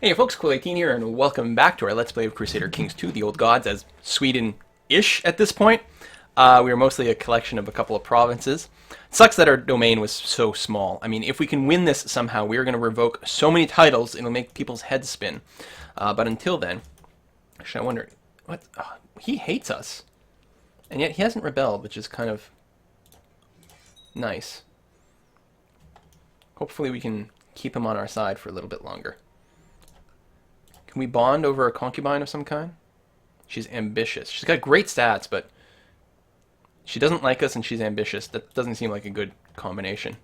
Hey folks, Cool18 here, and welcome back to our Let's Play of Crusader Kings 2, The Old Gods, as Sweden-ish at this point. We are mostly a collection of a couple of provinces. It sucks that our domain was so small. I mean, if we can win this somehow, we are going to revoke so many titles, it'll make people's heads spin. But until then, actually I wonder, what? Oh, he hates us. And yet he hasn't rebelled, which is kind of nice. Hopefully we can keep him on our side for a little bit longer. Can we bond over a concubine of some kind? She's ambitious. She's got great stats, but she doesn't like us and she's ambitious. That doesn't seem like a good combination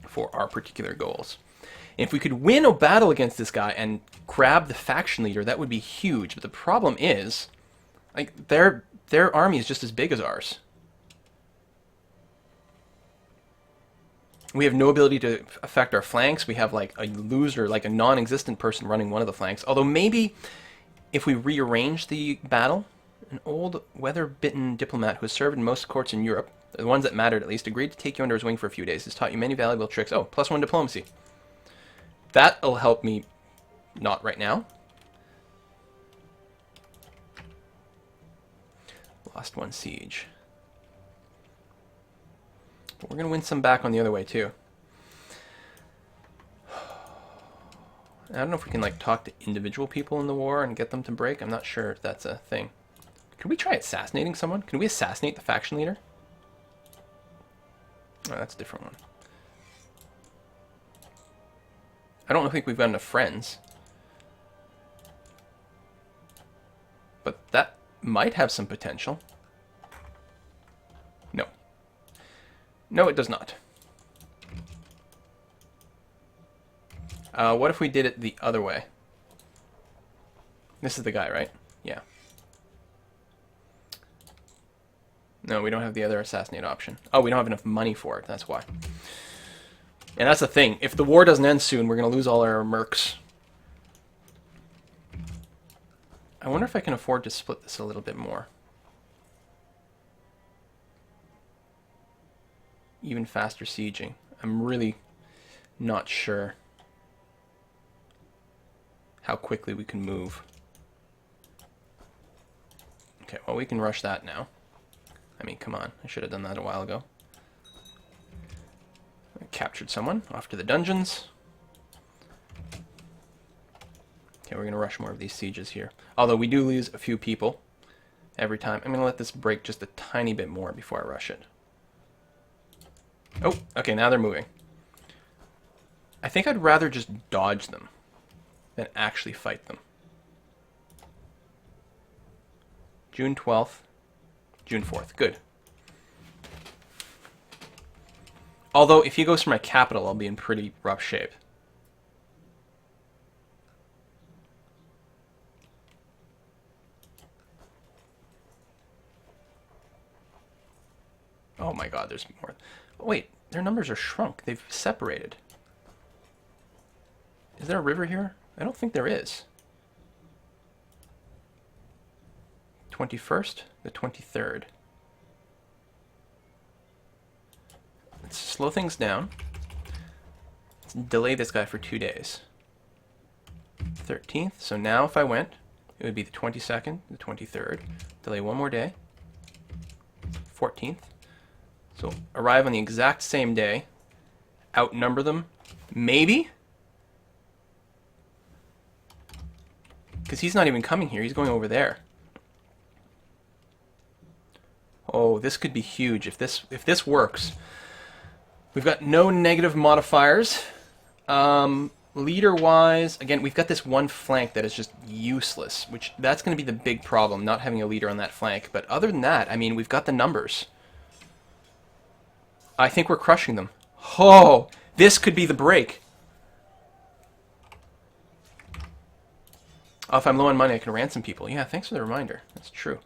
for our particular goals. If we could win a battle against this guy and grab the faction leader, that would be huge. But the problem is, like, their army is just as big as ours. We have no ability to affect our flanks. We have like a loser, like a non-existent person running one of the flanks. Although maybe if we rearrange the battle, an old weather-bitten diplomat who has served in most courts in Europe, the ones that mattered at least, agreed to take you under his wing for a few days. Has taught you many valuable tricks. Oh, +1 diplomacy. That'll help me. Not right now. Lost one siege. But we're going to win some back on the other way, too. I don't know if we can, like, talk to individual people in the war and get them to break. I'm not sure if that's a thing. Could we try assassinating someone? Can we assassinate the faction leader? Oh, that's a different one. I don't think we've got enough friends. But that might have some potential. No. No, it does not. What if we did it the other way? This is the guy, right? Yeah. No, we don't have the other assassinate option. Oh, we don't have enough money for it. That's why. And that's the thing. If the war doesn't end soon, we're going to lose all our mercs. I wonder if I can afford to split this a little bit more. Even faster sieging. I'm really not sure how quickly we can move. Okay, well, we can rush that now. I mean, come on. I should have done that a while ago. I captured someone. Off to the dungeons. Okay, we're going to rush more of these sieges here. Although we do lose a few people every time. I'm going to let this break just a tiny bit more before I rush it. Oh, okay, now they're moving. I think I'd rather just dodge them than actually fight them. June 12th. June 4th. Good. Although, if he goes for my capital, I'll be in pretty rough shape. Oh my god, there's more. Oh, wait, their numbers are shrunk. They've separated. Is there a river here? I don't think there is. 21st, the 23rd. Let's slow things down. Let's delay this guy for 2 days. 13th, so now if I went, it would be the 22nd, the 23rd. Delay one more day. 14th. So arrive on the exact same day. Outnumber them. Maybe? Because he's not even coming here. He's going over there. Oh, this could be huge if this works. We've got no negative modifiers. Leader-wise, again, we've got this one flank that is just useless, which that's going to be the big problem, not having a leader on that flank. But other than that, I mean, we've got the numbers. I think we're crushing them. Oh, this could be the break. Oh, if I'm low on money, I can ransom people. Yeah, thanks for the reminder. That's true.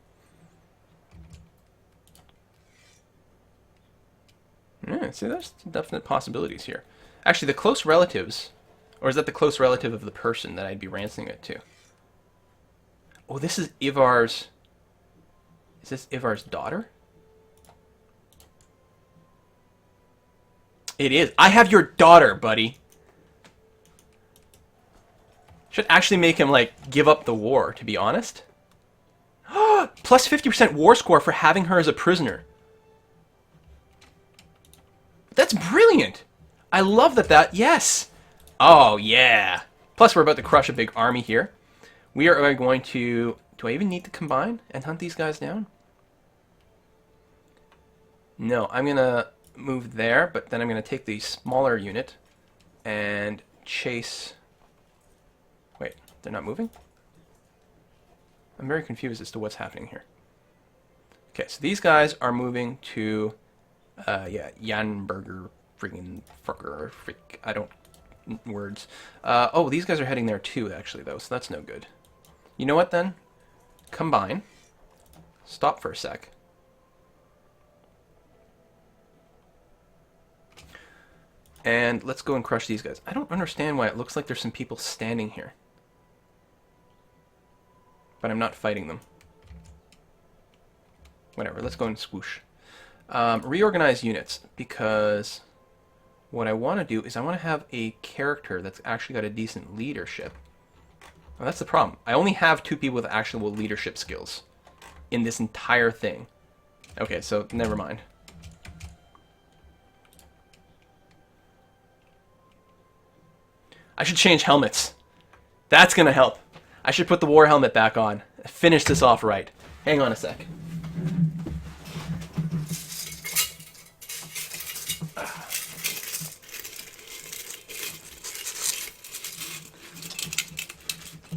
Yeah, see, there's definite possibilities here. Actually, the close relatives, or is that the close relative of the person that I'd be ransoming it to? Oh, this is Ivar's. Is this Ivar's daughter? It is. I have your daughter, buddy. Should actually make him, like, give up the war, to be honest. Plus 50% war score for having her as a prisoner. That's brilliant! I love that, yes! Oh, yeah! Plus, we're about to crush a big army here. We are going to... Do I even need to combine and hunt these guys down? No, I'm going to move there, but then I'm going to take the smaller unit and chase... Wait, they're not moving? I'm very confused as to what's happening here. Okay, so these guys are moving to... yeah, Janberger, friggin' fucker, frick, I don't... words. Oh, these guys are heading there too, actually, though, so that's no good. You know what, then? Combine. Stop for a sec. And let's go and crush these guys. I don't understand why it looks like there's some people standing here. But I'm not fighting them. Whatever, let's go and swoosh. Reorganize units, because what I want to do is I want to have a character that's actually got a decent leadership. Well, that's the problem. I only have 2 people with actual leadership skills in this entire thing. Okay, so never mind. I should change helmets. That's going to help. I should put the war helmet back on. Finish this off right. Hang on a sec.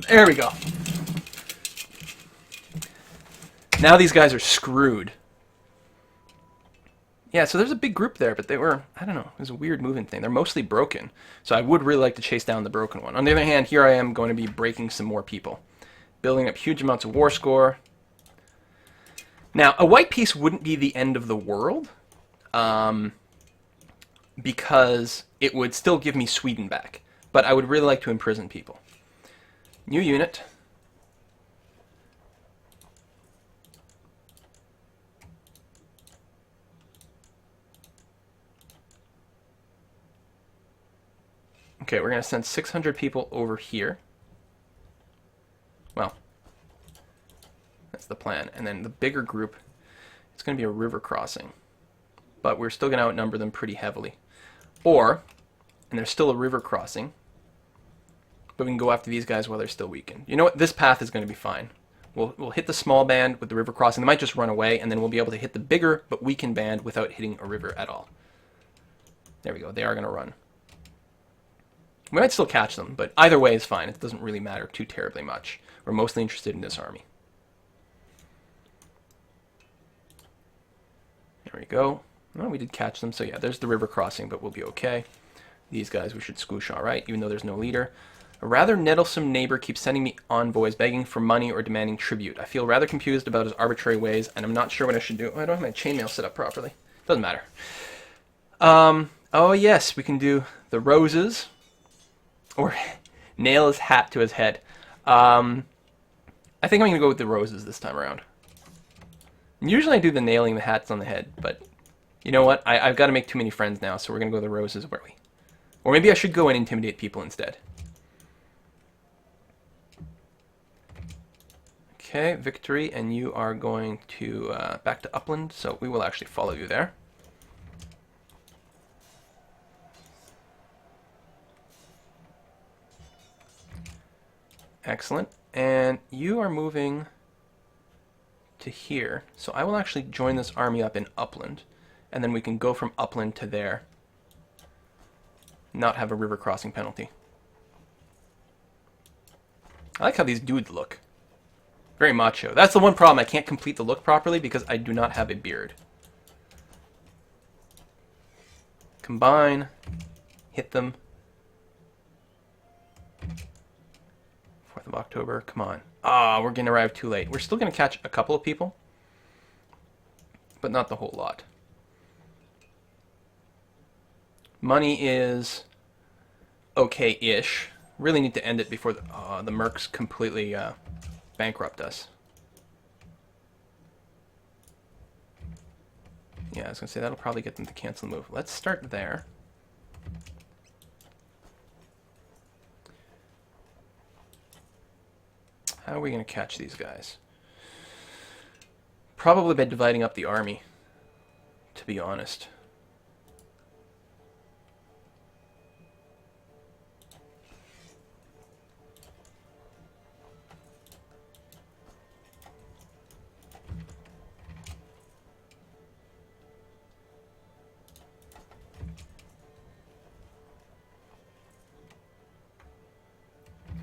There we go. Now these guys are screwed. Yeah, so there's a big group there, but they were, I don't know, it was a weird moving thing. They're mostly broken, so I would really like to chase down the broken one. On the other hand, here I am going to be breaking some more people. Building up huge amounts of war score. Now, a white piece wouldn't be the end of the world, because it would still give me Sweden back. But I would really like to imprison people. New unit. Okay, we're going to send 600 people over here. Well, that's the plan. And then the bigger group, it's going to be a river crossing. But we're still going to outnumber them pretty heavily. Or, and there's still a river crossing, but we can go after these guys while they're still weakened. You know what? This path is going to be fine. We'll hit the small band with the river crossing. They might just run away, and then we'll be able to hit the bigger but weakened band without hitting a river at all. There we go. They are going to run. We might still catch them, but either way is fine. It doesn't really matter too terribly much. We're mostly interested in this army. There we go. Well, we did catch them, so yeah, there's the river crossing, but we'll be okay. These guys we should squish all right, even though there's no leader. A rather nettlesome neighbor keeps sending me envoys begging for money or demanding tribute. I feel rather confused about his arbitrary ways, and I'm not sure what I should do. Oh, I don't have my chainmail set up properly. Doesn't matter. Oh yes, we can do the roses. Or nail his hat to his head. I think I'm going to go with the roses this time around. Usually I do the nailing the hats on the head, but you know what? I've got to make too many friends now, so we're going to go the roses, where we? Or maybe I should go and intimidate people instead. Okay, victory, and you are going to back to Upland, so we will actually follow you there. Excellent. And you are moving to here. So I will actually join this army up in Upland. And then we can go from Upland to there. Not have a river crossing penalty. I like how these dudes look. Very macho. That's the one problem. I can't complete the look properly because I do not have a beard. Combine. Hit them. 4th of October, come on. Ah, we're going to arrive too late. We're still going to catch a couple of people, but not the whole lot. Money is okay-ish. Really need to end it before the mercs completely bankrupt us. Yeah, I was going to say that'll probably get them to cancel the move. Let's start there. How are we going to catch these guys? Probably by dividing up the army, to be honest.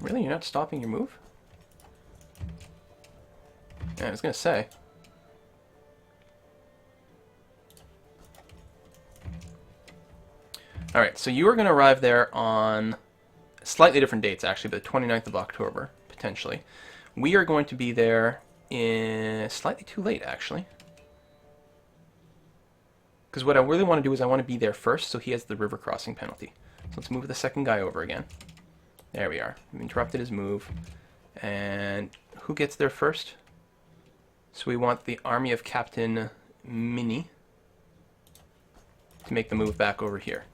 Really? You're not stopping your move? Yeah, I was going to say. Alright, so you are going to arrive there on slightly different dates, actually, but the 29th of October, potentially. We are going to be there in slightly too late, actually. Because what I really want to do is I want to be there first, so he has the river crossing penalty. So let's move the second guy over again. There we are. We've interrupted his move. And who gets there first? So we want the army of Captain Mini to make the move back over here.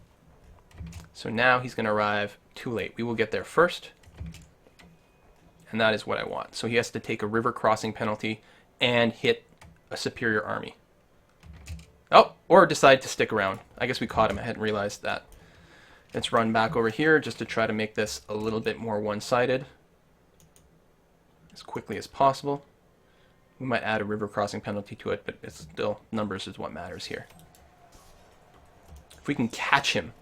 So now he's going to arrive too late. We will get there first. And that is what I want. So he has to take a river crossing penalty and hit a superior army. Oh, or decide to stick around. I guess we caught him. I hadn't realized that. Let's run back over here just to try to make this a little bit more one-sided as quickly as possible. We might add a river crossing penalty to it, but it's still numbers is what matters here. If we can catch him.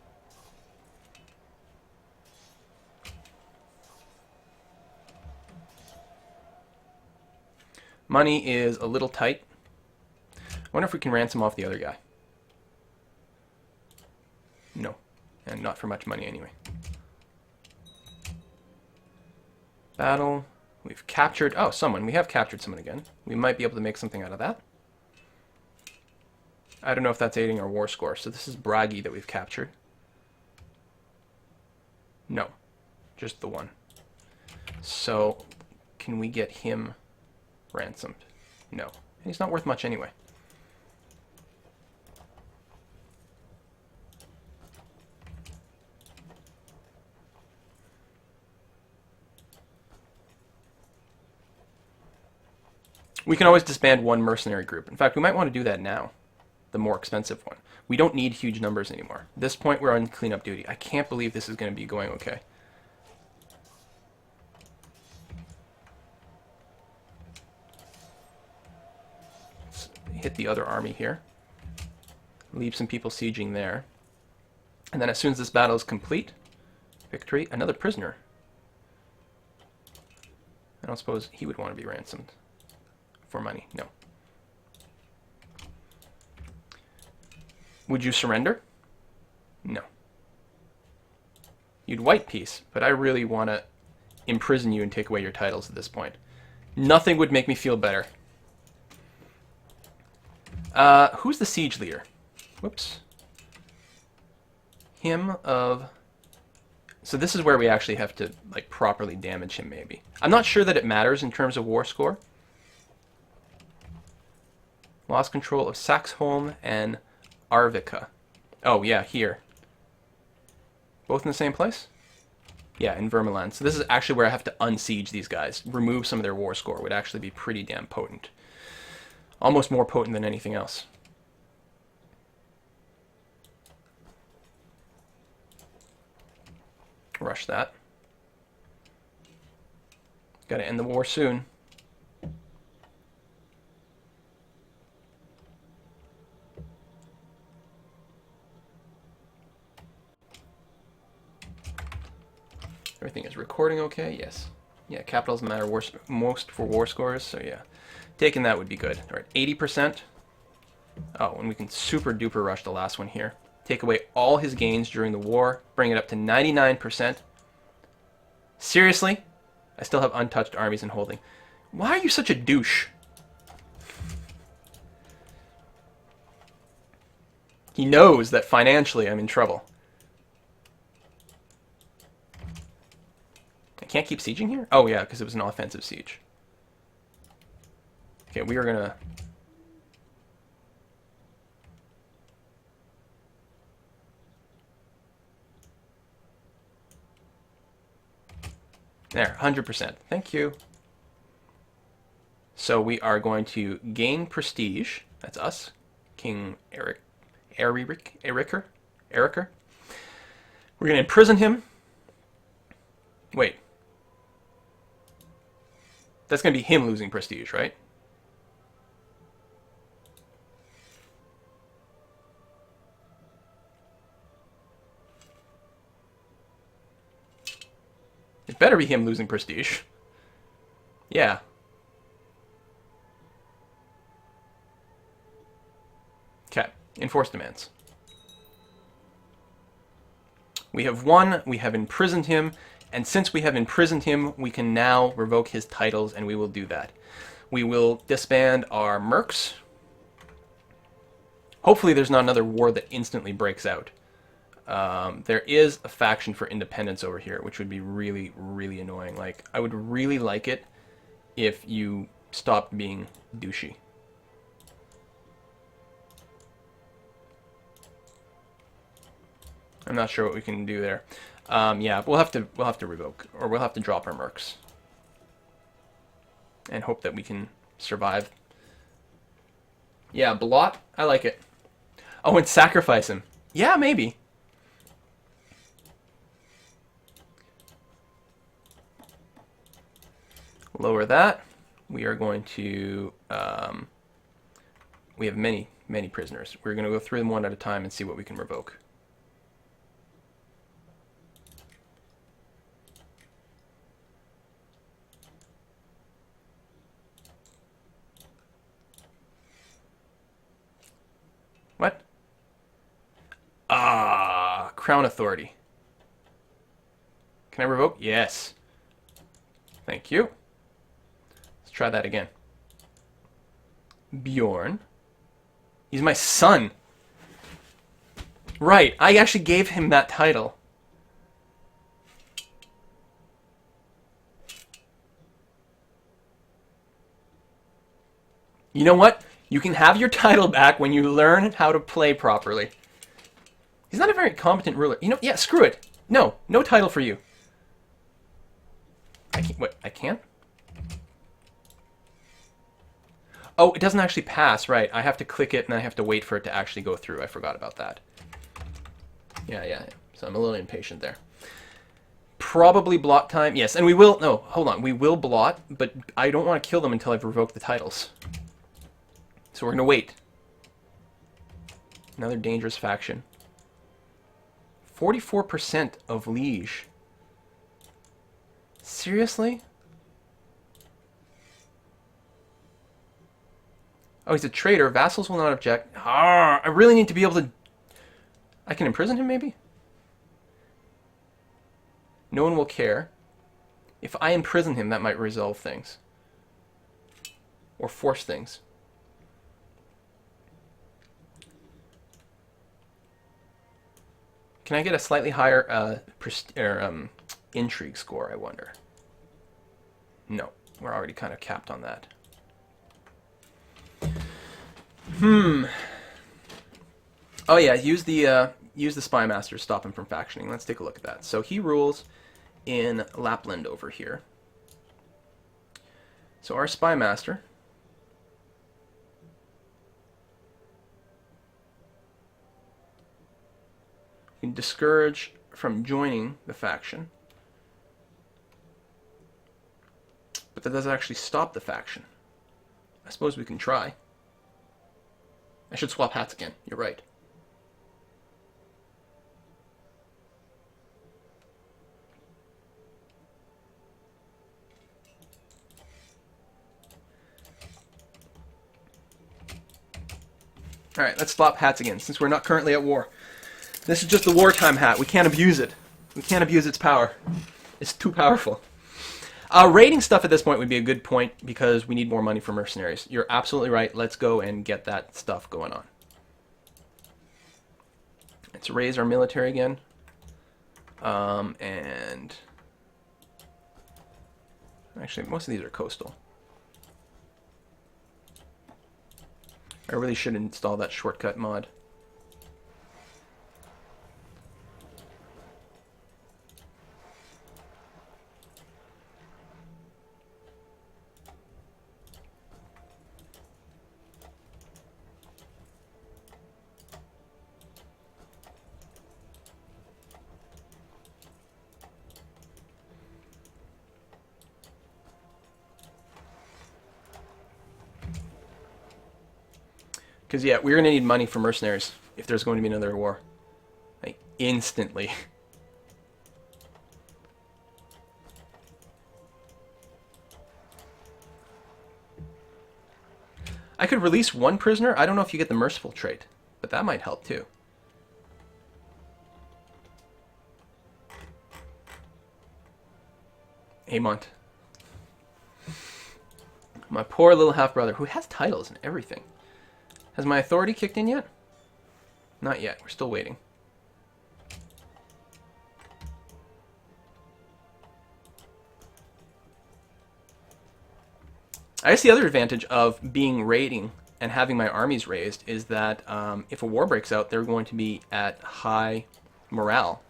Money is a little tight. I wonder if we can ransom off the other guy. No. And not for much money anyway. Battle. We've captured... Oh, someone. We have captured someone again. We might be able to make something out of that. I don't know if that's aiding our war score. So this is Bragi that we've captured. No. Just the one. So, can we get him ransomed? No. And he's not worth much anyway. We can always disband one mercenary group. In fact, we might want to do that now. The more expensive one. We don't need huge numbers anymore. At this point, we're on cleanup duty. I can't believe this is going to be going okay. Let's hit the other army here. Leave some people sieging there. And then as soon as this battle is complete, victory, another prisoner. I don't suppose he would want to be ransomed. For money, no. Would you surrender? No. You'd white peace, but I really want to imprison you and take away your titles at this point. Nothing would make me feel better. Who's the siege leader? Whoops. Him of... So this is where we actually have to like properly damage him, maybe. I'm not sure that it matters in terms of war score. Lost control of Saxholm and Arvika. Oh, yeah, here. Both in the same place? Yeah, in Vermland. So this is actually where I have to unsiege these guys. Remove some of their war score would actually be pretty damn potent. Almost more potent than anything else. Rush that. Gotta end the war soon. Everything is recording okay? Yes. Yeah, capitals matter most for war scores, so yeah. Taking that would be good. Alright, 80%. Oh, and we can super duper rush the last one here. Take away all his gains during the war. Bring it up to 99%. Seriously? I still have untouched armies in holding. Why are you such a douche? He knows that financially I'm in trouble. I can't keep sieging here? Oh yeah, because it was an offensive siege. Okay, we are gonna... There, 100%. Thank you. So we are going to gain prestige. That's us. King Eriker. We're going to imprison him. Wait. That's going to be him losing prestige, right? It better be him losing prestige. Yeah. Okay. Enforce demands. We have won. We have imprisoned him. And since we have imprisoned him, we can now revoke his titles, and we will do that. We will disband our mercs. Hopefully there's not another war that instantly breaks out. There is a faction for independence over here, which would be really, really annoying. Like, I would really like it if you stopped being douchey. I'm not sure what we can do there. Yeah, we'll have to revoke, or we'll have to drop our mercs, and hope that we can survive. Yeah, blot. I like it. Oh, and sacrifice him. Yeah, maybe. Lower that. We are going to. We have many prisoners. We're going to go through them one at a time and see what we can revoke. What? Ah, Crown Authority. Can I revoke? Yes. Thank you. Let's try that again. Bjorn. He's my son. Right, I actually gave him that title. You know what? You can have your title back when you learn how to play properly. He's not a very competent ruler. You know, yeah, screw it. No title for you. I can't, what, I can't? Oh, it doesn't actually pass, right. I have to click it and I have to wait for it to actually go through. I forgot about that. Yeah. So I'm a little impatient there. Probably blot time. Yes, and we will, no, hold on. We will blot, but I don't want to kill them until I've revoked the titles. So we're going to wait. Another dangerous faction. 44% of liege. Seriously? Oh, he's a traitor. Vassals will not object. Ah, I really need to be able to... I can imprison him, maybe? No one will care. If I imprison him, that might resolve things. Or force things. Can I get a slightly higher intrigue score, I wonder? No, we're already kind of capped on that. Oh yeah, use the spy master to stop him from factioning. Let's take a look at that. So he rules in Lapland over here. So our spy master can discourage from joining the faction, but that doesn't actually stop the faction. I suppose we can try. I should swap hats again. You're right. Alright, let's swap hats again, since we're not currently at war. This is just the wartime hat. We can't abuse it. We can't abuse its power. It's too powerful. Raiding stuff at this point would be a good point, because we need more money for mercenaries. You're absolutely right. Let's go and get that stuff going on. Let's raise our military again. And... Actually, most of these are coastal. I really should install that shortcut mod. Because, yeah, we're going to need money for mercenaries if there's going to be another war. Like, instantly. I could release one prisoner. I don't know if you get the merciful trait, but that might help too. Amont. My poor little half-brother, who has titles and everything. Has my authority kicked in yet? Not yet. We're still waiting. I guess the other advantage of being raiding and having my armies raised is that if a war breaks out, they're going to be at high morale.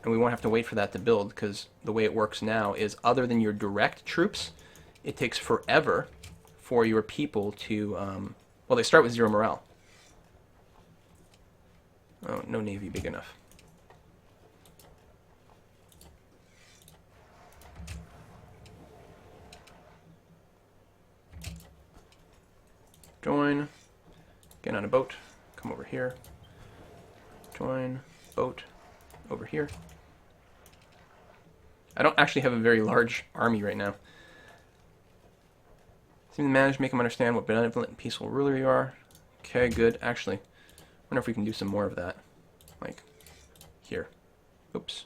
And we won't have to wait for that to build, because the way it works now is, other than your direct troops, it takes forever for your people to... well, they start with 0 morale. Oh, no navy big enough. Join. Get on a boat. Come over here. Join. Boat. Over here. I don't actually have a very large army right now. Seem to manage to make them understand what benevolent and peaceful ruler you are. Okay, good. Actually, wonder if we can do some more of that. Like, here. Oops.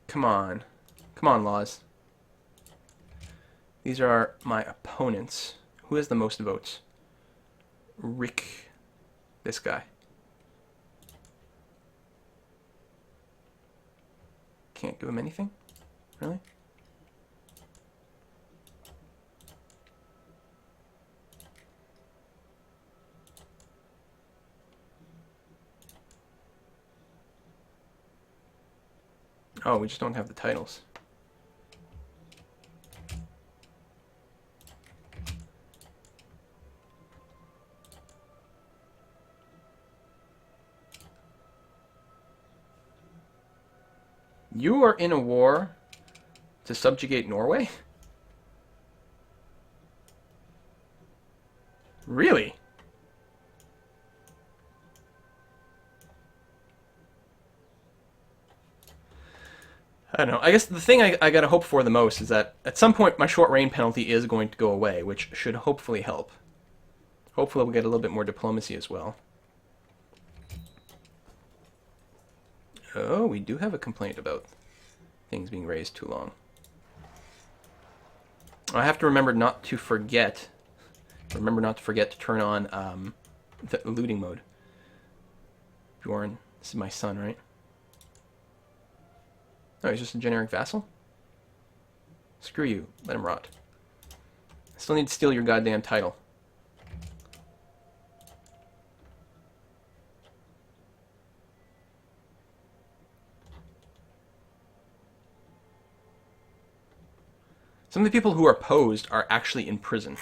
Come on. Come on, laws. These are my opponents. Who has the most votes? Rick. This guy. Can't give him anything? Really? Oh, we just don't have the titles. You are in a war to subjugate Norway? Really? I don't know. I guess the thing I gotta hope for the most is that at some point my short reign penalty is going to go away, which should hopefully help. Hopefully we'll get a little bit more diplomacy as well. Oh, we do have a complaint about things being raised too long. I have to remember not to forget. Remember not to forget to turn on the looting mode. Bjorn, this is my son, right? Oh, he's just a generic vassal? Screw you. Let him rot. I still need to steal your goddamn title. Some of the people who are opposed are actually in prison.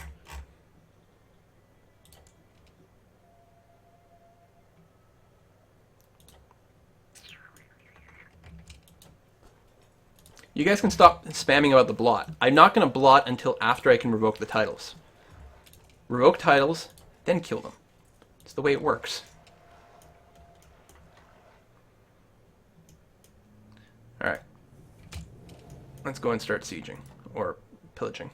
You guys can stop spamming about the blot. I'm not going to blot until after I can revoke the titles. Revoke titles, then kill them. It's the way it works. Alright. Let's go and start sieging. Or pillaging.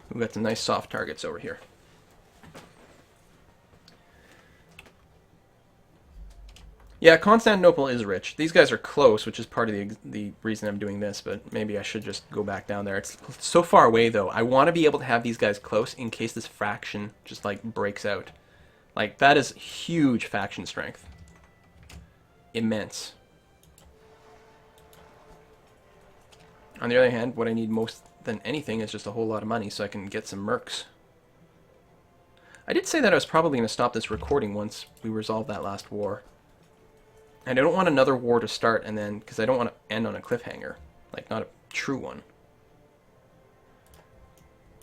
We've got some nice soft targets over here. Yeah, Constantinople is rich. These guys are close, which is part of the reason I'm doing this, but maybe I should just go back down there. It's so far away, though. I want to be able to have these guys close in case this faction just, like, breaks out. Like, that is huge faction strength. Immense. On the other hand, what I need most than anything is just a whole lot of money so I can get some mercs. I did say that I was probably going to stop this recording once we resolve that last war. And I don't want another war to start and then, because I don't want to end on a cliffhanger. Like, not a true one.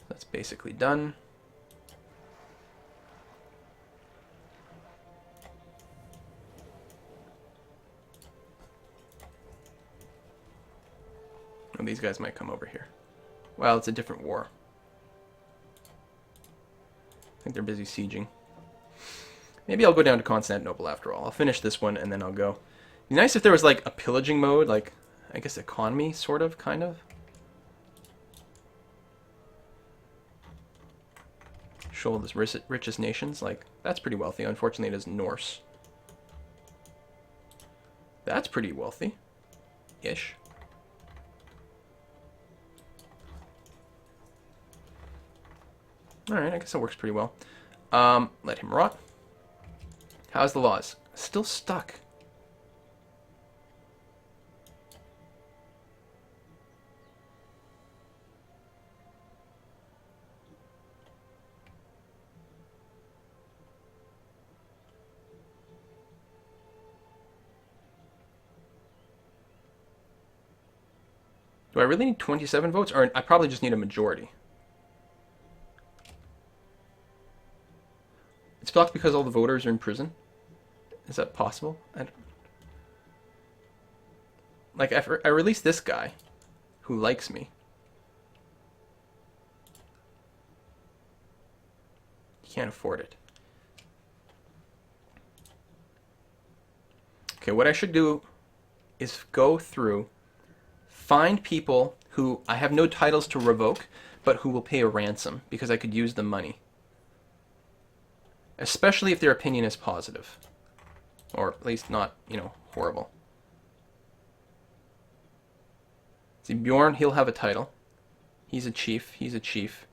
That's basically done. Oh, these guys might come over here. Well, it's a different war. I think they're busy sieging. Maybe I'll go down to Constantinople after all. I'll finish this one and then I'll go. It'd be nice if there was like a pillaging mode, like, I guess economy, sort of, kind of. Show the richest nations, like, that's pretty wealthy. Unfortunately, it is Norse. That's pretty wealthy-ish. Alright, I guess that works pretty well. Let him rot. How's the laws? Still stuck. Do I really need 27 votes? Or I probably just need a majority. It's blocked because all the voters are in prison? Is that possible? Like, I released this guy who likes me. He can't afford it. Okay, what I should do is go through, find people who I have no titles to revoke, but who will pay a ransom because I could use the money. Especially if their opinion is positive. Or at least not, you know, horrible. See, Bjorn, he'll have a title. He's a chief. He's a chief.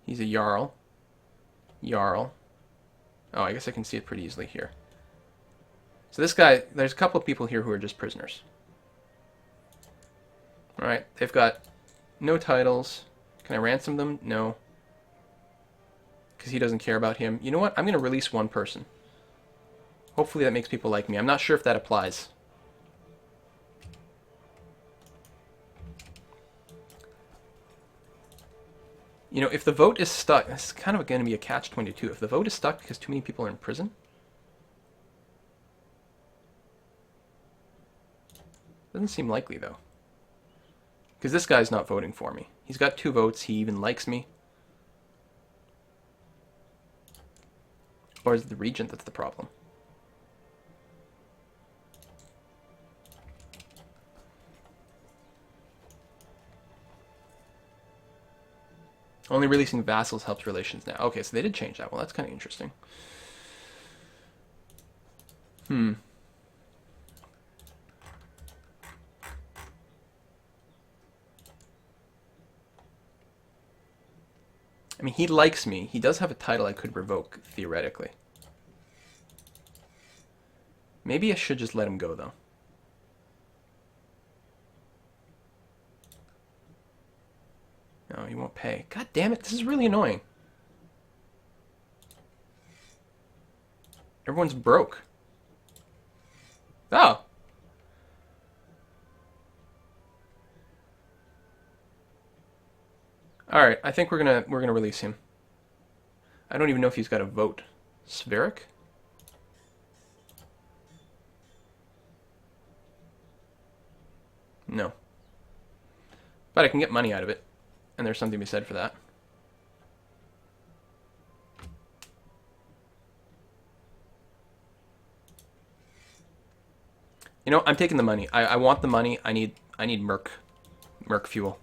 He's a Jarl. Jarl. Oh, I guess I can see it pretty easily here. So this guy, there's a couple of people here who are just prisoners. Alright, they've got no titles. Can I ransom them? No. Because he doesn't care about him. You know what? I'm going to release one person. Hopefully that makes people like me. I'm not sure if that applies. You know, if the vote is stuck, this is kind of going to be a catch-22. If the vote is stuck because too many people are in prison, doesn't seem likely, though. Because this guy's not voting for me. He's got 2 votes. He even likes me. Or is it the regent that's the problem? Only releasing vassals helps relations now. Okay, so they did change that. Well, that's kind of interesting. I mean, he likes me. He does have a title I could revoke, theoretically. Maybe I should just let him go, though. No, he won't pay. God damn it, this is really annoying. Everyone's broke. Oh. Alright, I think we're gonna release him. I don't even know if he's got a vote. Sverek? No. But I can get money out of it. And there's something to be said for that. You know, I'm taking the money. I want the money. I need merc fuel.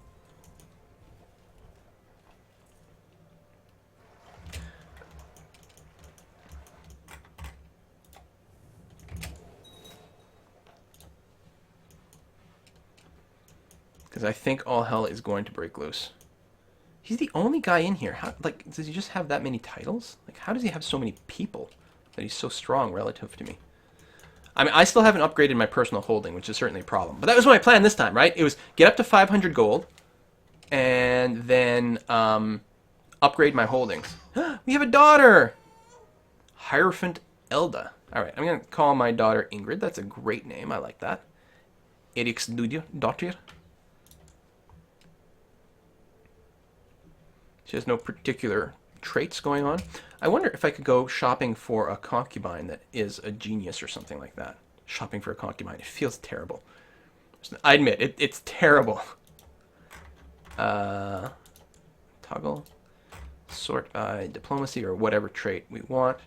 Because I think all hell is going to break loose. He's the only guy in here. How, like, does he just have that many titles? Like, how does he have so many people that he's so strong relative to me? I mean, I still haven't upgraded my personal holding, which is certainly a problem. But that was my plan this time, right? It was get up to 500 gold, and then upgrade my holdings. We have a daughter! Hierophant Elda. Alright, I'm going to call my daughter Ingrid. That's a great name. I like that. Eriksdottir. She has no particular traits going on. I wonder if I could go shopping for a concubine that is a genius or something like that. Shopping for a concubine. It feels terrible. I admit, it's terrible. Toggle. Sort by diplomacy or whatever trait we want.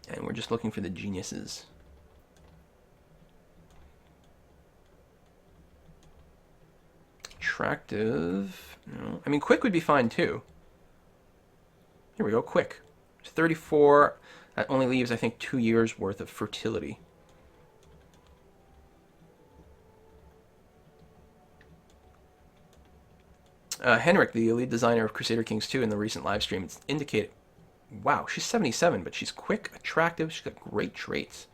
And we're just looking for the geniuses. Attractive. No. I mean, quick would be fine too. Here we go, quick. 34. That only leaves, I think, 2 years worth of fertility. Henrik, the lead designer of Crusader Kings 2 in the recent live stream, it's indicated. Wow, she's 77, but she's quick, attractive, she's got great traits.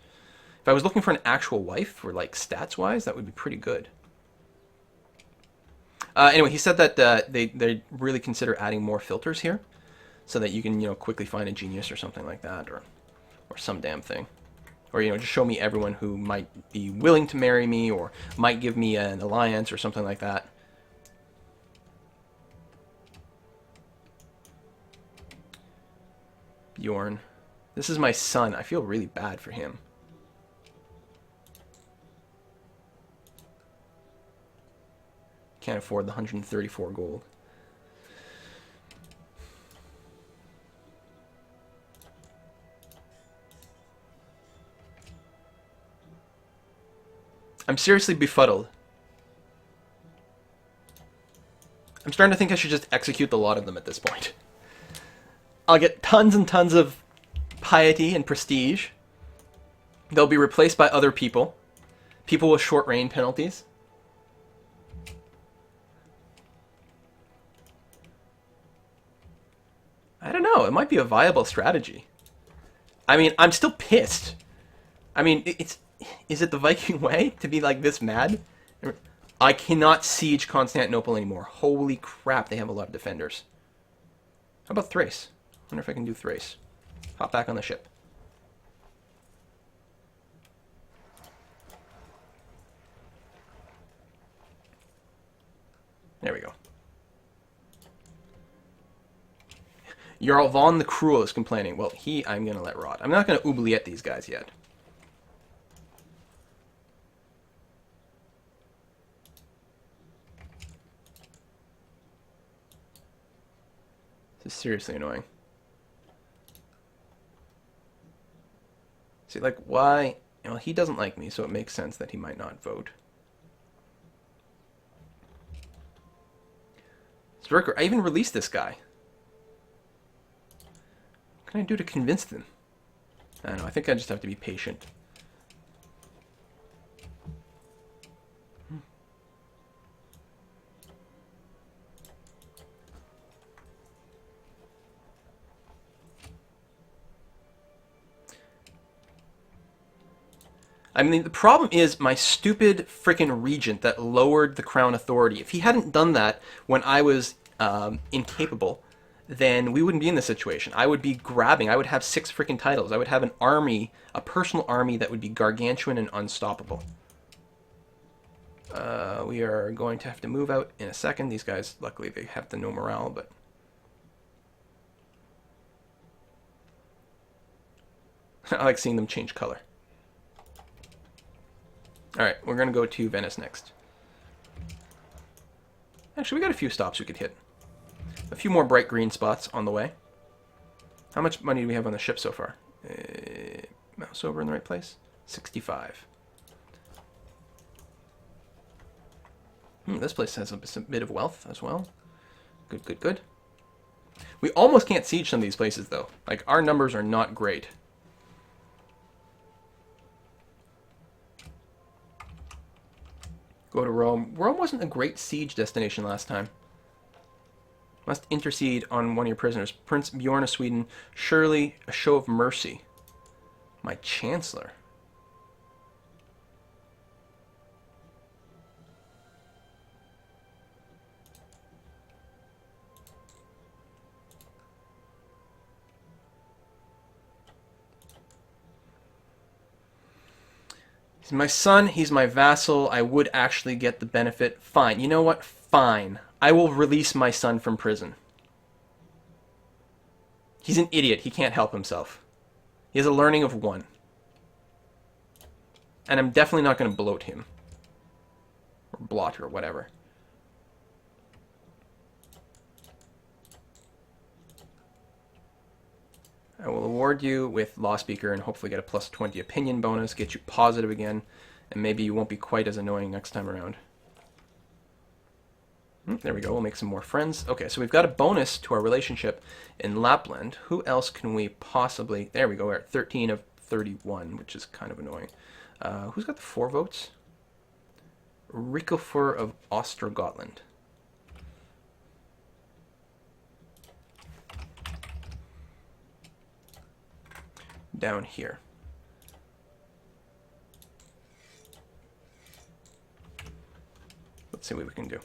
If I was looking for an actual wife, for like stats-wise, that would be pretty good. Anyway, he said that they really consider adding more filters here, so that you can, quickly find a genius or something like that, or some damn thing. Or, just show me everyone who might be willing to marry me, or might give me an alliance, or something like that. Bjorn. This is my son. I feel really bad for him. Can't afford the 134 gold. I'm seriously befuddled. I'm starting to think I should just execute the lot of them at this point. I'll get tons and tons of piety and prestige. They'll be replaced by other people. People with short reign penalties. I don't know. It might be a viable strategy. I mean, I'm still pissed. I mean, is it the Viking way to be like this mad? I cannot siege Constantinople anymore. Holy crap, they have a lot of defenders. How about Thrace? I wonder if I can do Thrace. Hop back on the ship. There we go. Jarl Von the Cruel is complaining. Well, I'm going to let rot. I'm not going to oubliette these guys yet. This is seriously annoying. See, like, why? Well, he doesn't like me, so it makes sense that he might not vote. Zerker, I even released this guy. What can I do to convince them? I don't know, I think I just have to be patient. I mean, the problem is my stupid frickin' regent that lowered the crown authority. If he hadn't done that when I was incapable, then we wouldn't be in this situation. I would be grabbing. I would have 6 frickin' titles. I would have an army, a personal army that would be gargantuan and unstoppable. We are going to have to move out in a second. These guys, luckily, they have the no morale, but... I like seeing them change color. Alright, we're going to go to Venice next. Actually, we got a few stops we could hit. A few more bright green spots on the way. How much money do we have on the ship so far? Mouse over in the right place? 65. This place has a bit of wealth as well. Good, good, good. We almost can't siege some of these places, though. Like, our numbers are not great. Go to Rome. Rome wasn't a great siege destination last time. Must intercede on one of your prisoners. Prince Bjorn of Sweden. Surely a show of mercy. My chancellor. He's my son, he's my vassal, I would actually get the benefit. Fine, you know what? Fine. I will release my son from prison. He's an idiot, he can't help himself. He has a learning of 1. And I'm definitely not going to bloat him. or blot or whatever. I will award you with Law Speaker and hopefully get a plus 20 opinion bonus, get you positive again, and maybe you won't be quite as annoying next time around. There we go, we'll make some more friends. Okay, so we've got a bonus to our relationship in Lapland. Who else can we possibly... There we go, we're at 13 of 31, which is kind of annoying. Who's got the 4 votes? Ricofur of Ostergotland. Down here. Let's see what we can do.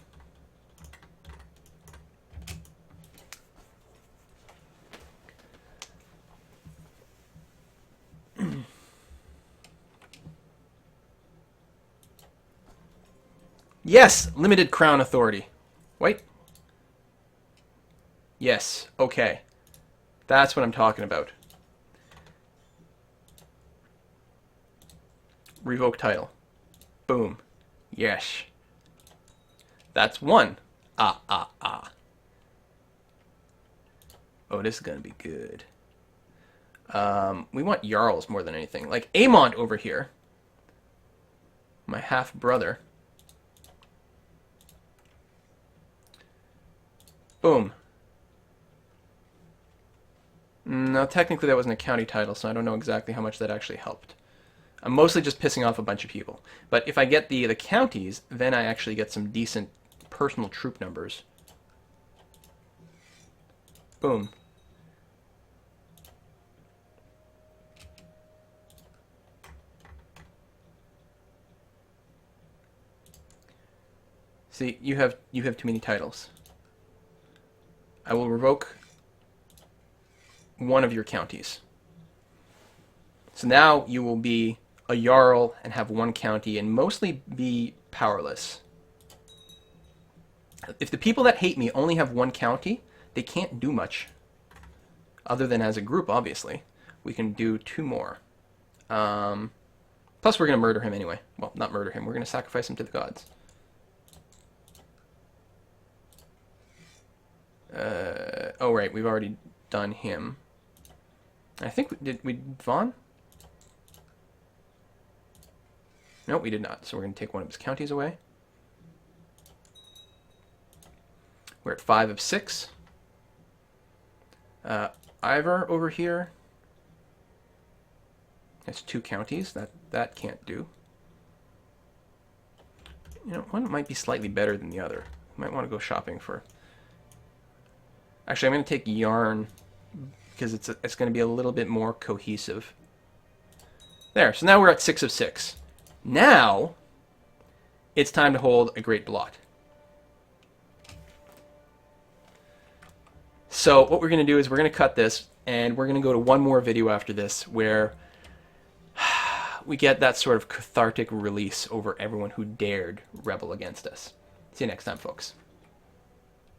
Yes! Limited crown authority. Wait. Yes. Okay. That's what I'm talking about. Revoke title. Boom. Yes. That's 1. Ah. Oh, this is going to be good. We want Jarls more than anything. Like Amont over here. My half-brother. Boom. Now, technically that wasn't a county title, so I don't know exactly how much that actually helped. I'm mostly just pissing off a bunch of people. But if I get the counties, then I actually get some decent personal troop numbers. Boom. See, you have too many titles. I will revoke one of your counties. So now you will be a Jarl and have 1 county and mostly be powerless. If the people that hate me only have 1 county, they can't do much. Other than as a group, obviously. We can do 2 more. Plus we're going to murder him anyway. Well, not murder him. We're going to sacrifice him to the gods. Oh, right. We've already done him. I think did we Vaughn? No, we did not. So we're going to take one of his counties away. We're at 5 of 6. Ivor over here has 2 counties. That can't do. You know, one might be slightly better than the other. You might want to go shopping for... Actually, I'm going to take Yarn because it's going to be a little bit more cohesive. There. So now we're at 6 of 6. Now, it's time to hold a great blot. So what we're going to do is we're going to cut this, and we're going to go to one more video after this where we get that sort of cathartic release over everyone who dared rebel against us. See you next time, folks.